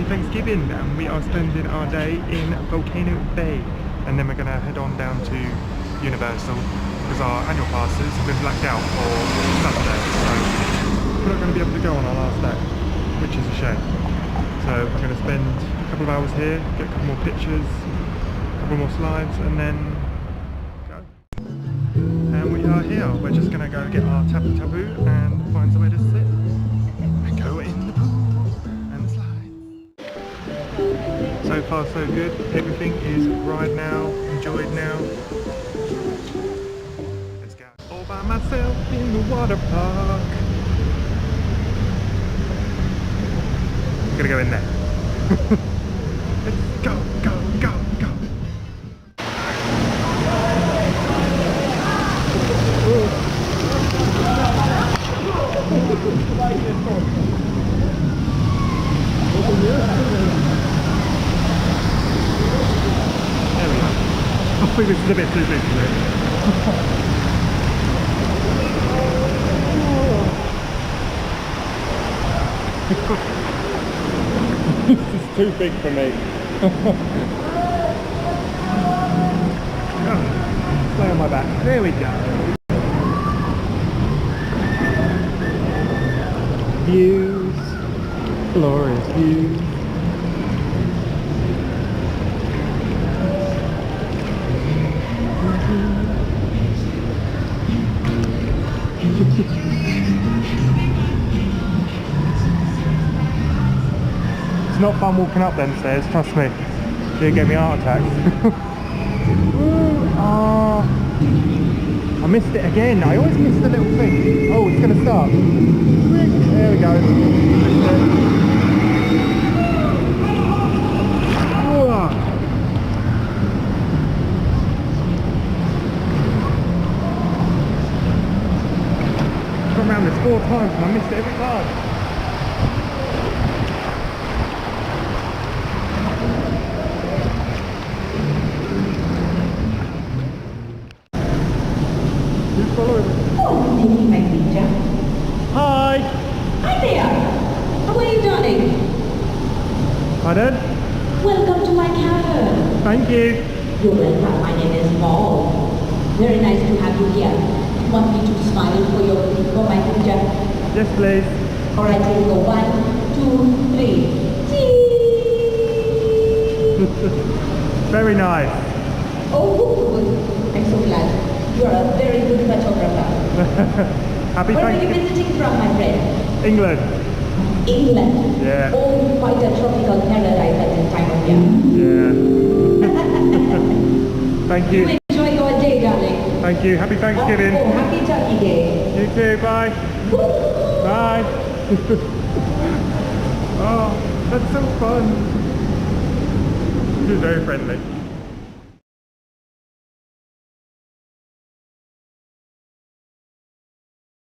Thanksgiving, and we are spending our day in Volcano Bay, and then we're going to head on down to Universal because our annual passes have been blacked out for Saturday, so we're not going to be able to go on our last day, which is a shame. So we're going to spend a couple of hours here, get a couple more pictures, a couple more slides, and then go. And we are here. We're just going to go get our tapu tapu and find somewhere to sit and go in the pool. So far so good, everything is ride now, enjoyed now. Let's go. All by myself in the water park. I'm gonna go in there. Let's go, go, go, go. I think this is a bit too big for me. This is too big for me. Lay on my back. There we go. Views. Glorious views. It's not fun walking up them stairs, trust me. You'll get me heart attacks. Oh, I missed it again. I always miss the little thing. Oh, it's going to start. There we go. Missed it. I've gone around this 4 times and I missed it every time. Oh, taking my picture. Hi! Hi there! How are you, darling? Pardon? Welcome to my cabin. Thank you. You're welcome. My name is Paul. Very nice to have you here. Want me to smile for my picture? Yes, please. Alright, here we go. 1, 2, 3. Cheese! Very nice. Oh, good. I'm so glad. You are a very good photographer. Happy Where are you Thanksgiving. visiting from, my friend? England. England. Yeah. Oh, quite a tropical paradise at this time of year. Yeah. Thank you. You enjoy your day, darling. Thank you. Happy Thanksgiving. Oh, happy Turkey Day. You too. Bye. Bye. Oh, that's so fun. You're very friendly.